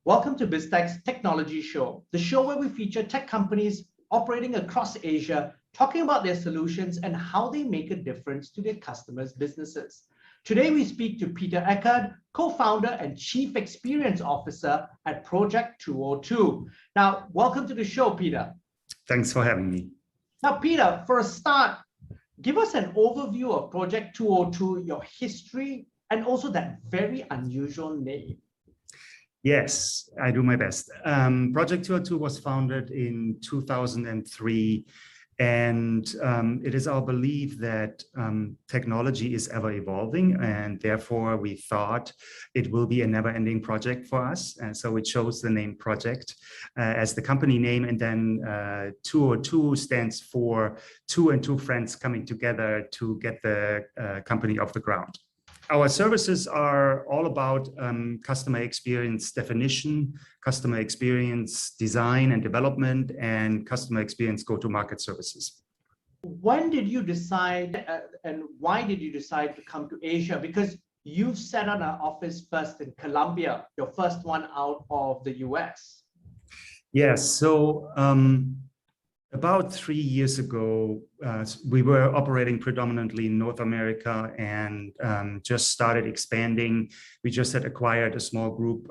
Welcome to BizTech's Technology Show, the show where we feature tech companies operating across Asia, talking about their solutions and how they make a difference to their customers' businesses. Today, we speak to Peter Eckert, co-founder and chief experience officer at projekt202. Now, welcome to the show, Peter. Thanks for having me. Now, Peter, for a start, give us an overview of projekt202, your history, and also that very unusual name. Yes, I do my best. projekt202 was founded in 2003, and it is our belief that technology is ever evolving, and therefore we thought it will be a never-ending project for us. And so we chose the name Project as the company name, and then 202 stands for two and two friends coming together to get the company off the ground. Our services are all about customer experience definition, customer experience design and development, and customer experience go-to-market services. When did you decide and why did you decide to come to Asia? Because you've set up an office first in Colombia, your first one out of the US. Yes, so about 3 years ago, we were operating predominantly in North America and just started expanding. We just had acquired a small group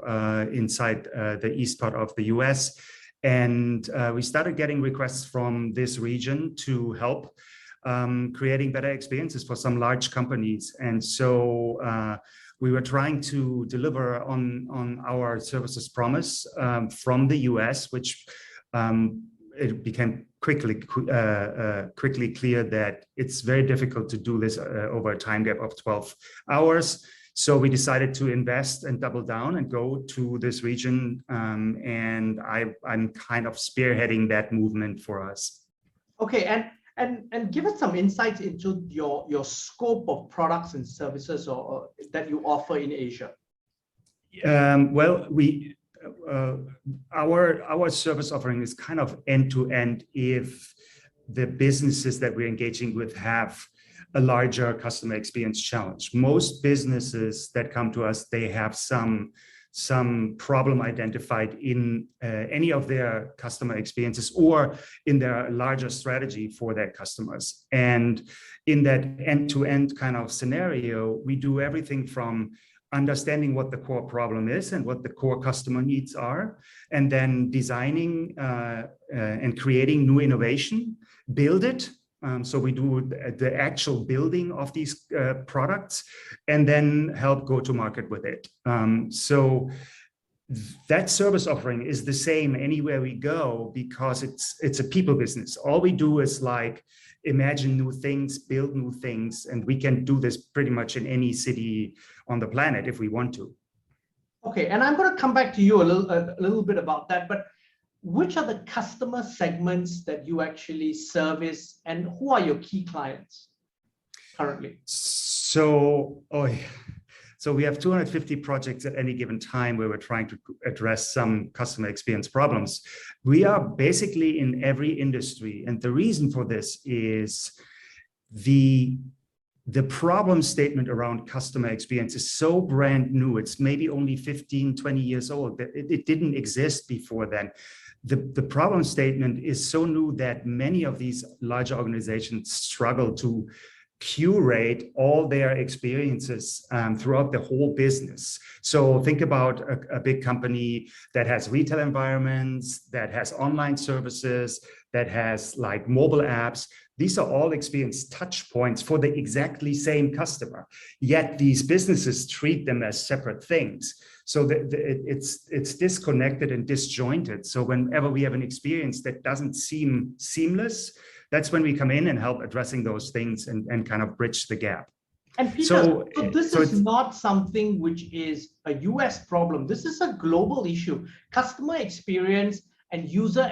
inside the east part of the US. And we started getting requests from this region to help creating better experiences for some large companies. And so we were trying to deliver on our services promise from the US, which it became quickly clear that it's very difficult to do this over a time gap of 12 hours. So we decided to invest and double down and go to this region. And I'm kind of spearheading that movement for us. Okay, and give us some insights into your scope of products and services or that you offer in Asia. Well, our service offering is kind of end-to-end if the businesses that we're engaging with have a larger customer experience challenge. Most businesses that come to us, they have some problem identified in any of their customer experiences or in their larger strategy for their customers. And in that end-to-end kind of scenario, we do everything from understanding what the core problem is and what the core customer needs are, and then designing and creating new innovation, build it. So we do the actual building of these products and then help go to market with it. So that service offering is the same anywhere we go because it's a people business. All we do is like imagine new things, build new things, and we can do this pretty much in any city on the planet if we want to. Okay, and I'm going to come back to you a little bit about that, but which are the customer segments that you actually service and who are your key clients currently? So we have 250 projects at any given time where we're trying to address some customer experience problems. We are basically in every industry. And the reason for this is the problem statement around customer experience is so brand new. It's maybe only 15, 20 years old. It didn't exist before then. The problem statement is so new that many of these larger organizations struggle to curate all their experiences throughout the whole business. So think about a big company that has retail environments, that has online services, that has like mobile apps. These are all experience touch points for the exactly same customer. Yet these businesses treat them as separate things. So it's disconnected and disjointed. So whenever we have an experience that doesn't seem seamless, that's when we come in and help addressing those things and kind of bridge the gap. And Peter, so this is not something which is a US problem. This is a global issue. Customer experience and user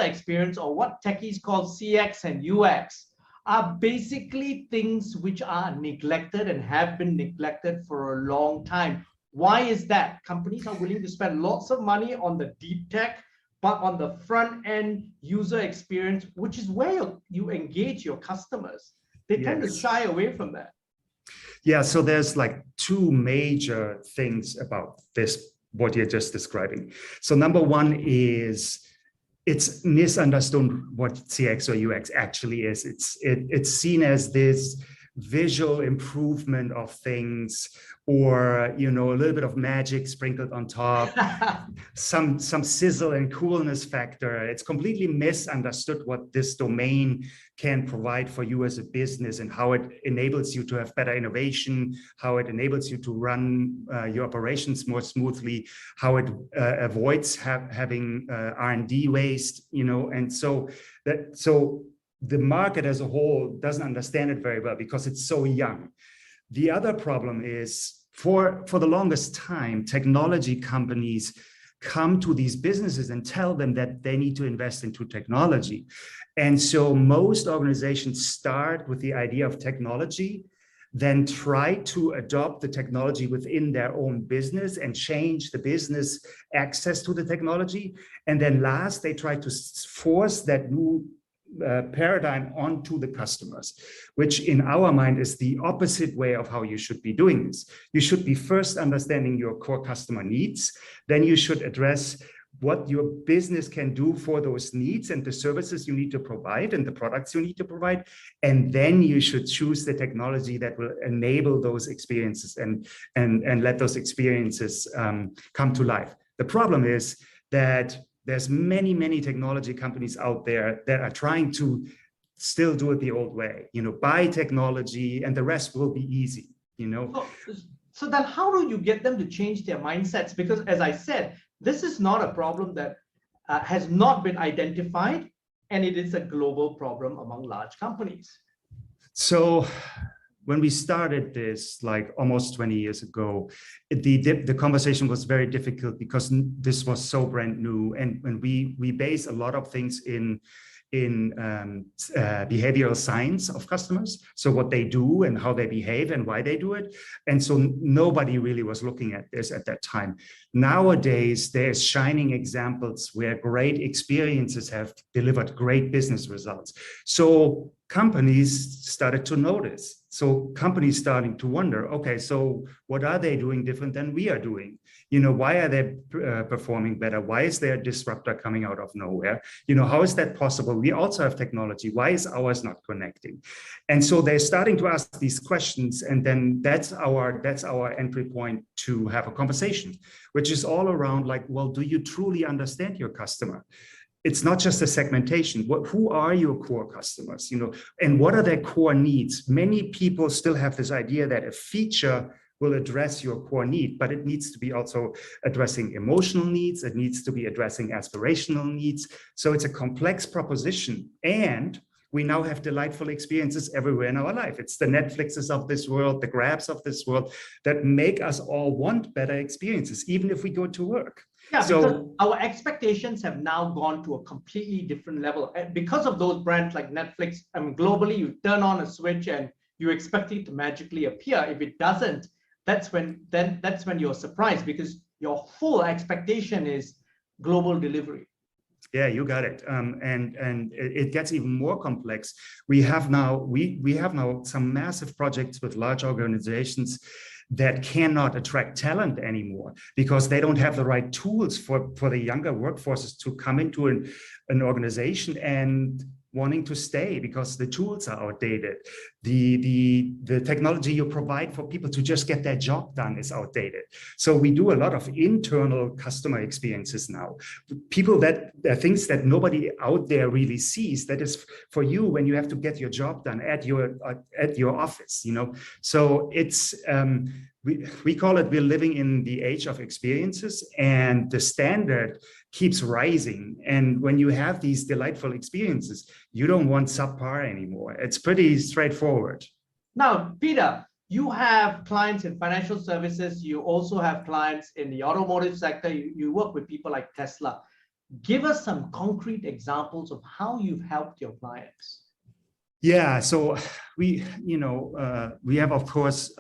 experience, or what techies call CX and UX, are basically things which are neglected and have been neglected for a long time. Why is that? Companies are willing to spend lots of money on the deep tech, but on the front end user experience, which is where you engage your customers, they tend to shy away from that. Yeah, so there's like two major things about this what you're just describing. So number one is it's misunderstood what CX or UX actually is. It's seen as this visual improvement of things, or a little bit of magic sprinkled on top, some sizzle and coolness factor. It's completely misunderstood what this domain can provide for you as a business, and how it enables you to have better innovation, how it enables you to run your operations more smoothly, how it avoids having R&D waste, and so the market as a whole doesn't understand it very well because it's so young. The other problem is, for the longest time, technology companies come to these businesses and tell them that they need to invest into technology. And so most organizations start with the idea of technology, then try to adopt the technology within their own business and change the business access to the technology. And then last, they try to force that new paradigm onto the customers, which in our mind is the opposite way of how you should be doing this. You should be first understanding your core customer needs, then you should address what your business can do for those needs and the services you need to provide and the products you need to provide. And then you should choose the technology that will enable those experiences and let those experiences come to life. The problem is that there's many technology companies out there that are trying to still do it the old way, buy technology and the rest will be easy, So then how do you get them to change their mindsets? Because as I said, this is not a problem that has not been identified, and it is a global problem among large companies. So when we started this, like almost 20 years ago, the conversation was very difficult because this was so brand new, and when we base a lot of things in behavioral science of customers, so what they do and how they behave and why they do it, and so nobody really was looking at this at that time. Nowadays, there's shining examples where great experiences have delivered great business results. So companies started to notice. So companies starting to wonder, okay, so what are they doing different than we are doing? Why are they performing better? Why is there a disruptor coming out of nowhere? How is that possible? We also have technology. Why is ours not connecting? And so they're starting to ask these questions, and then that's our entry point to have a conversation, which is all around like, well, do you truly understand your customer? It's not just a segmentation. Who are your core customers, and what are their core needs? Many people still have this idea that a feature will address your core need, but it needs to be also addressing emotional needs. It needs to be addressing aspirational needs. So it's a complex proposition, and we now have delightful experiences everywhere in our life. It's the Netflixes of this world, the Grabs of this world that make us all want better experiences, even if we go to work. Yeah, because our expectations have now gone to a completely different level. And because of those brands like Netflix, globally, you turn on a switch and you expect it to magically appear. If it doesn't, that's when you're surprised, because your full expectation is global delivery. Yeah, you got it. And it gets even more complex. We have now some massive projects with large organizations that cannot attract talent anymore because they don't have the right tools for the younger workforces to come into an organization and wanting to stay because the tools are outdated. The technology you provide for people to just get their job done is outdated. So we do a lot of internal customer experiences now. Things that nobody out there really sees. That is for you when you have to get your job done at your office. So it's we call it, we're living in the age of experiences, and the standard keeps rising. And when you have these delightful experiences, you don't want subpar anymore. It's pretty straightforward. Now, Peter, you have clients in financial services. You also have clients in the automotive sector. You work with people like Tesla. Give us some concrete examples of how you've helped your clients. Yeah, so we have, of course,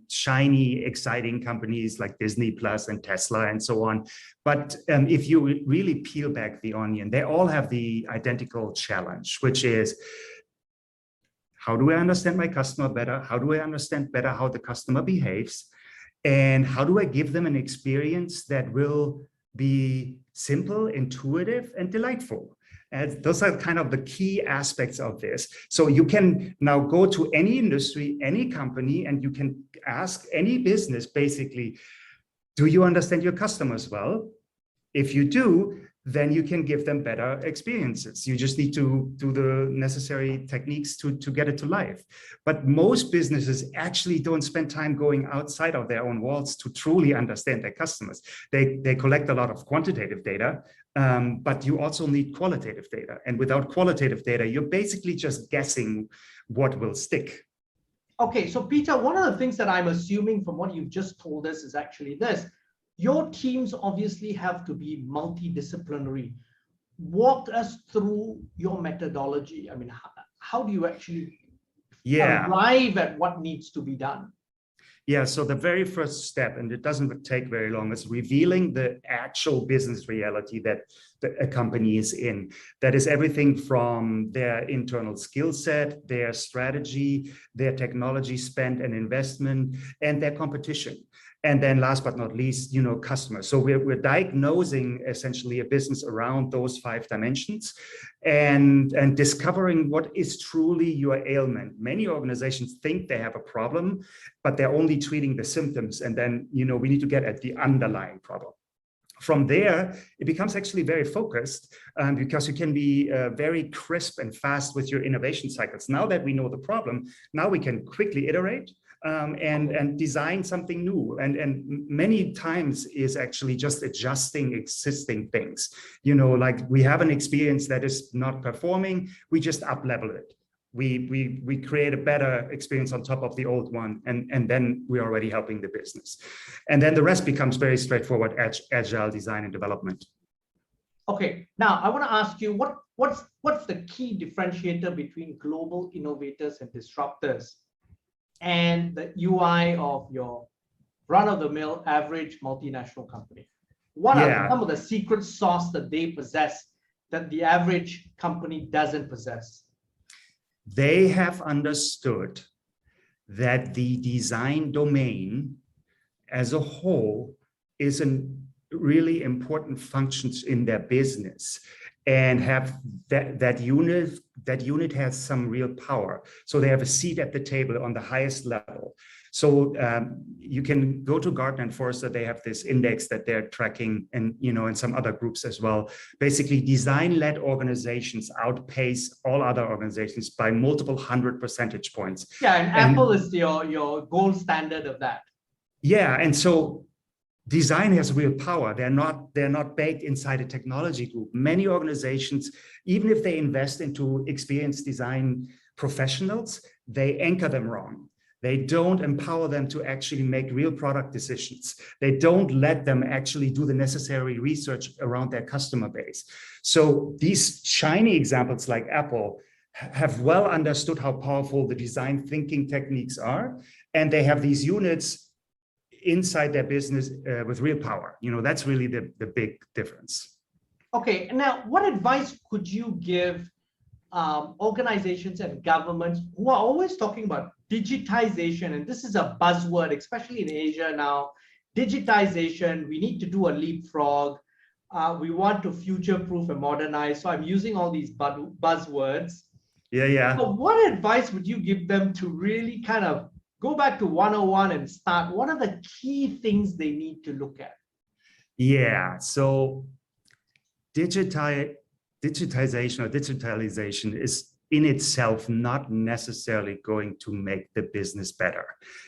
shiny, exciting companies like Disney Plus and Tesla and so on. But if you really peel back the onion, they all have the identical challenge, which is, how do I understand my customer better? How do I understand better how the customer behaves? And how do I give them an experience that will be simple, intuitive, and delightful? And those are kind of the key aspects of this. So you can now go to any industry, any company, and you can ask any business, basically, do you understand your customers well? If you do, then you can give them better experiences. You just need to do the necessary techniques to get it to life. But most businesses actually don't spend time going outside of their own walls to truly understand their customers. They collect a lot of quantitative data, but you also need qualitative data. And without qualitative data, you're basically just guessing what will stick. Okay, so Peter, one of the things that I'm assuming from what you've just told us is actually this. Your teams obviously have to be multidisciplinary. Walk us through your methodology. I mean, how do you actually arrive at what needs to be done? Yeah, so the very first step, and it doesn't take very long, is revealing the actual business reality that a company is in. That is everything from their internal skill set, their strategy, their technology spend and investment, and their competition. And then last but not least, customers. So we're diagnosing essentially a business around those 5 dimensions and discovering what is truly your ailment. Many organizations think they have a problem, but they're only treating the symptoms. And then, we need to get at the underlying problem. From there, it becomes actually very focused because you can be very crisp and fast with your innovation cycles. Now that we know the problem, now we can quickly iterate and design something new. And many times is actually just adjusting existing things. Like we have an experience that is not performing, we just up-level it. We create a better experience on top of the old one, and then we're already helping the business. And then the rest becomes very straightforward agile design and development. Okay, now I want to ask you, what's the key differentiator between global innovators and disruptors and the UI of your run-of-the-mill average multinational company? What are some of the secret sauce that they possess that the average company doesn't possess? They have understood that the design domain as a whole is a really important function in their business, and have that unit has some real power. So they have a seat at the table on the highest level. So you can go to Gartner and Forrester, they have this index that they're tracking, and and some other groups as well. Basically, design-led organizations outpace all other organizations by multiple 100 percentage points. Yeah, and Apple is your gold standard of that. Yeah, and so design has real power. They're not baked inside a technology group. Many organizations, even if they invest into experienced design professionals, they anchor them wrong. They don't empower them to actually make real product decisions. They don't let them actually do the necessary research around their customer base. So these shiny examples like Apple have well understood how powerful the design thinking techniques are, and they have these units inside their business with real power. That's really the big difference. Okay, now what advice could you give organizations and governments who are always talking about digitization? And this is a buzzword, especially in Asia now. Digitization, we need to do a leapfrog. We want to future-proof and modernize. So I'm using all these buzzwords. Yeah. So what advice would you give them to really kind of go back to 101 and start? What are the key things they need to look at? Yeah, so digitization or digitalization is in itself not necessarily going to make the business better.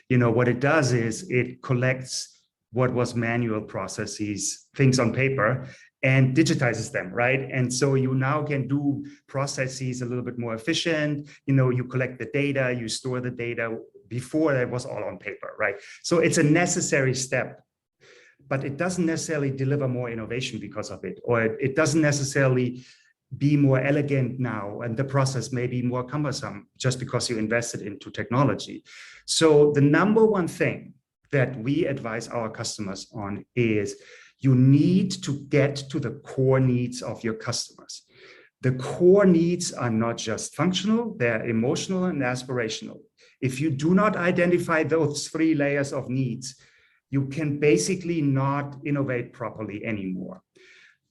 What it does is it collects what was manual processes, things on paper, and digitizes them, right? And so you now can do processes a little bit more efficient. You collect the data, you store the data. Before, that was all on paper, right? So it's a necessary step, but it doesn't necessarily deliver more innovation because of it, or it doesn't necessarily be more elegant now, and the process may be more cumbersome just because you invested into technology. So the number one thing that we advise our customers on is you need to get to the core needs of your customers. The core needs are not just functional, they're emotional and aspirational. If you do not identify those 3 layers of needs, you can basically not innovate properly anymore.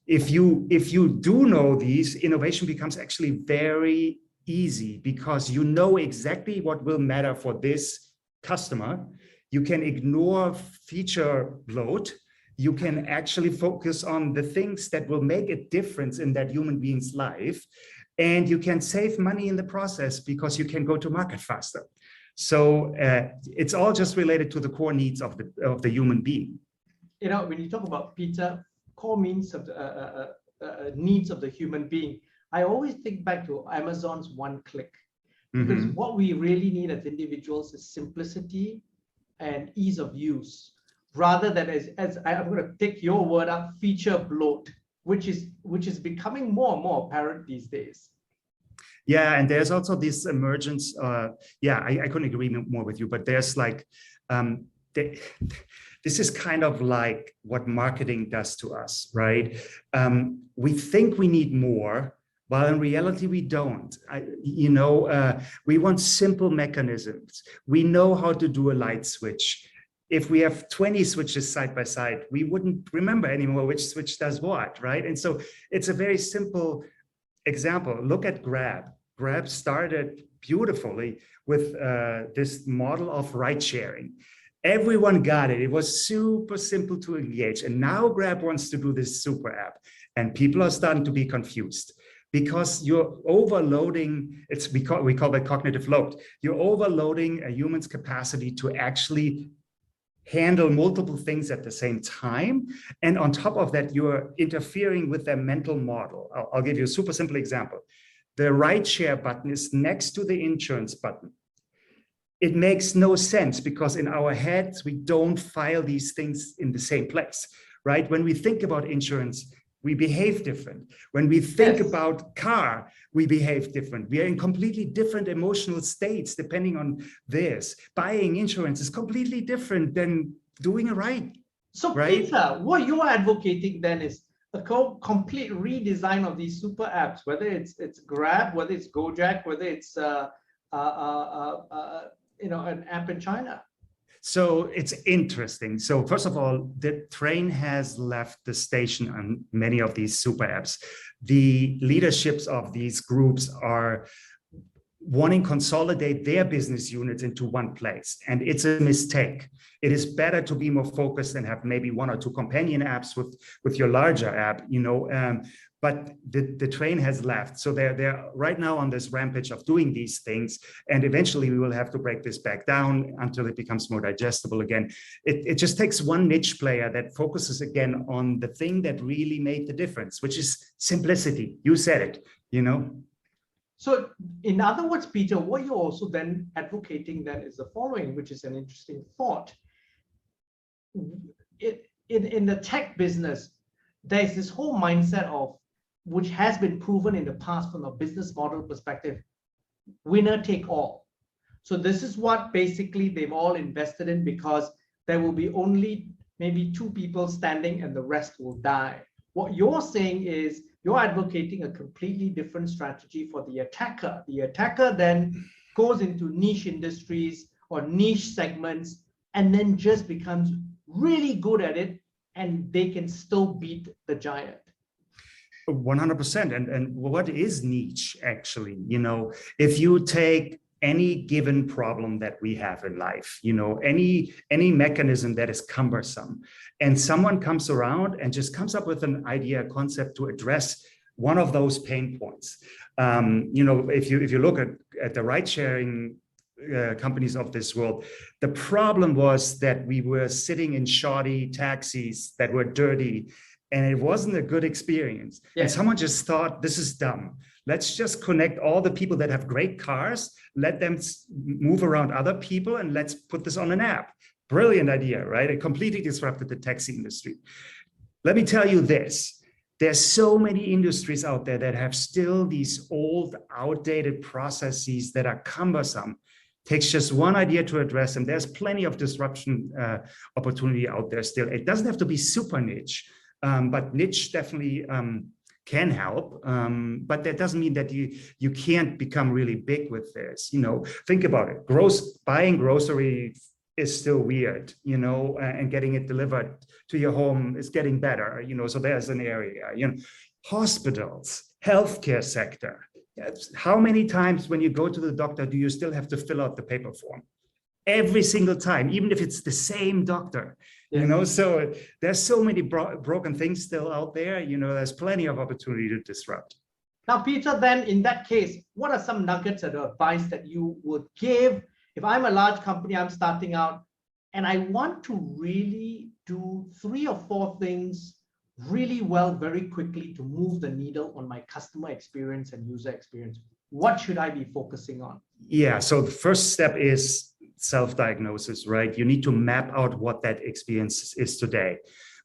If you do know these, innovation becomes actually very easy because you know exactly what will matter for this customer. You can ignore feature bloat. You can actually focus on the things that will make a difference in that human being's life. And you can save money in the process because you can go to market faster. So it's all just related to the core needs of the human being. You know, when you talk about Peter, core means of the needs of the human being, I always think back to Amazon's one click. Because what we really need as individuals is simplicity and ease of use, rather than as I'm going to take your word up, feature bloat, which is becoming more and more apparent these days. Yeah, and there's also this emergence. Yeah, I couldn't agree more with you, but there's like, this is kind of like what marketing does to us, right? We think we need more, while in reality we don't. We want simple mechanisms. We know how to do a light switch. If we have 20 switches side by side, we wouldn't remember anymore which switch does what, right? And so it's a very simple example. Look at Grab. Grab started beautifully with this model of ride sharing. Everyone got it. It was super simple to engage. And now Grab wants to do this super app. And people are starting to be confused because you're overloading, we call that cognitive load. You're overloading a human's capacity to actually handle multiple things at the same time. And on top of that, you're interfering with their mental model. I'll give you a super simple example. The ride share button is next to the insurance button. It makes no sense because in our heads, we don't file these things in the same place, right? When we think about insurance, we behave different. When we think about car, we behave different. We are in completely different emotional states depending on this. Buying insurance is completely different than doing a ride. So right? Peter, what you're advocating then is a complete redesign of these super apps, whether it's Grab, whether it's Gojek, whether it's an app in China. So it's interesting. So first of all, the train has left the station on many of these super apps. The leaderships of these groups are wanting to consolidate their business units into one place. And it's a mistake. It is better to be more focused and have maybe one or two companion apps with your larger app, but the train has left. So they're right now on this rampage of doing these things. And eventually we will have to break this back down until it becomes more digestible again. It just takes one niche player that focuses again on the thing that really made the difference, which is simplicity. You said it, So in other words, Peter, what you're also then advocating then is the following, which is an interesting thought. In the tech business, there's this whole mindset of, which has been proven in the past from a business model perspective, winner take all. So this is what basically they've all invested in because there will be only maybe two people standing and the rest will die. What you're saying is you're advocating a completely different strategy for the attacker. The attacker then goes into niche industries or niche segments and then just becomes really good at it, and they can still beat the giant. 100%. And what is niche actually? If you take any given problem that we have in life, any mechanism that is cumbersome, and someone comes around and just comes up with an idea, a concept to address one of those pain points. If you look at the ride sharing companies of this world, the problem was that we were sitting in shoddy taxis that were dirty, and it wasn't a good experience. Yes. And someone just thought, this is dumb. Let's just connect all the people that have great cars, let them move around other people, and let's put this on an app. Brilliant idea, right? It completely disrupted the taxi industry. Let me tell you this. There's so many industries out there that have still these old, outdated processes that are cumbersome. Takes just one idea to address them. There's plenty of disruption opportunity out there still. It doesn't have to be super niche, but niche definitely can help. But that doesn't mean that you can't become really big with this. Think about it. Buying grocery is still weird, you know, and getting it delivered to your home is getting better, you know, so there's an area, you know, hospitals, healthcare sector. How many times when you go to the doctor do you still have to fill out the paper form? Every single time, even if it's the same doctor, you know, so there's so many broken things still out there, you know, there's plenty of opportunity to disrupt. Now, Peter, then in that case, what are some nuggets of advice that you would give if I'm a large company, I'm starting out, and I want to really do 3 or 4 things really well, very quickly to move the needle on my customer experience and user experience? What should I be focusing on? Yeah, so the first step is self-diagnosis, right? You need to map out what that experience is today.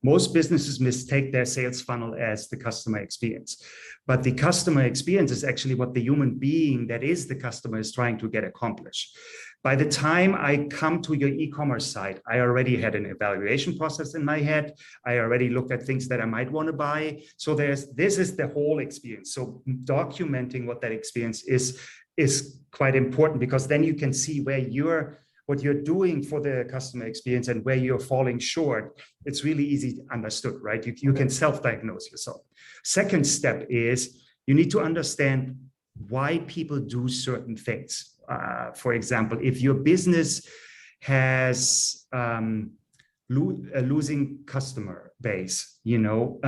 Most businesses mistake their sales funnel as the customer experience, but the customer experience is actually what the human being that is the customer is trying to get accomplished. By the time I come to your e-commerce site, I already had an evaluation process in my head. I already looked at things that I might want to buy. So this is the whole experience. So documenting what that experience is quite important, because then you can see where what you're doing for the customer experience and where you're falling short. It's really easy understood, right? You can self-diagnose yourself. Second step is you need to understand why people do certain things. For example, if your business has a losing customer base, you know,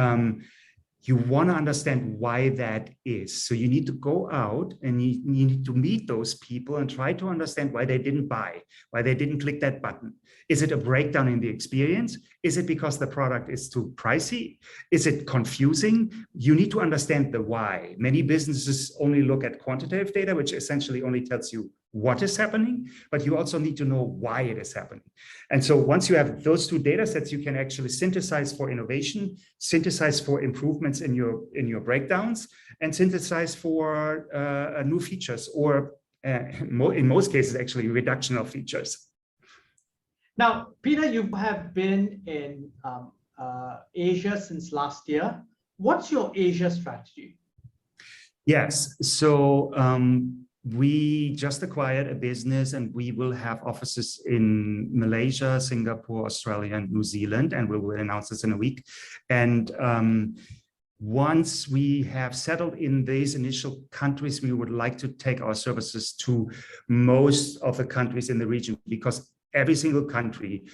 you want to understand why that is. So you need to go out and you need to meet those people and try to understand why they didn't buy, why they didn't click that button. Is it a breakdown in the experience? Is it because the product is too pricey? Is it confusing? You need to understand the why. Many businesses only look at quantitative data, which essentially only tells you what is happening, but you also need to know why it is happening. And so once you have those 2 data sets, you can actually synthesize for innovation, synthesize for improvements in your breakdowns, and synthesize for new features, or in most cases, actually reduction of features. Now, Peter, you have been in Asia since last year. What's your Asia strategy? Yes, so we just acquired a business and we will have offices in Malaysia, Singapore, Australia, and New Zealand, and we will announce this in a week. And once we have settled in these initial countries, we would like to take our services to most of the countries in the region, because every single country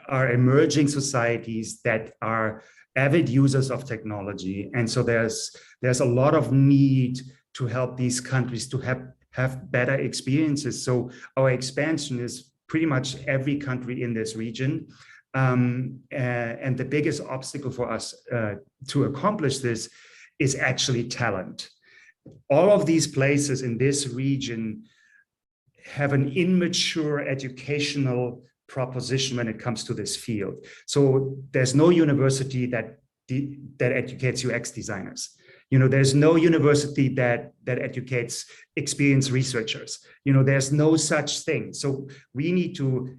are emerging societies that are avid users of technology. And so there's a lot of need to help these countries to have better experiences. So our expansion is pretty much every country in this region. And the biggest obstacle for us to accomplish this is actually talent. All of these places in this region have an immature educational proposition when it comes to this field. So there's no university that educates UX designers. You know, there's no university that educates experienced researchers. You know, there's no such thing. So we need to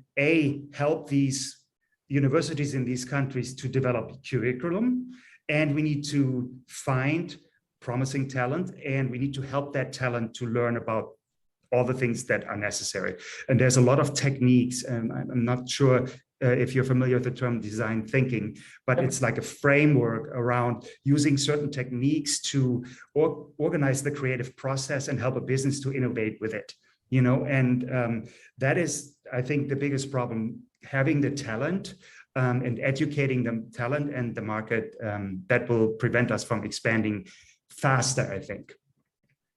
help these universities in these countries to develop curriculum, and we need to find promising talent, and we need to help that talent to learn about all the things that are necessary. And there's a lot of techniques, and I'm not sure if you're familiar with the term design thinking, but it's like a framework around using certain techniques to organize the creative process and help a business to innovate with it. You know, and that is, I think, the biggest problem, having the talent and educating the talent and the market that will prevent us from expanding faster, I think.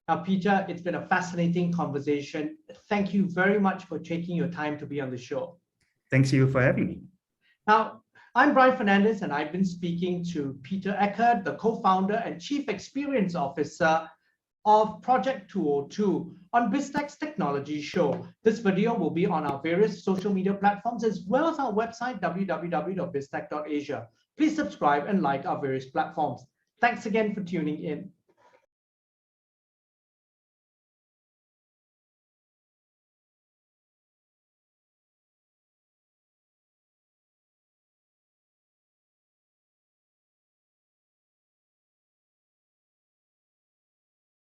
Now, Peter, it's been a fascinating conversation. Thank you very much for taking your time to be on the show. Thanks to you for having me. Now, I'm Brian Fernandez, and I've been speaking to Peter Eckert, the co-founder and Chief Experience Officer of Projekt202 on BizTech's Technology Show. This video will be on our various social media platforms, as well as our website, www.biztech.asia. Please subscribe and like our various platforms. Thanks again for tuning in.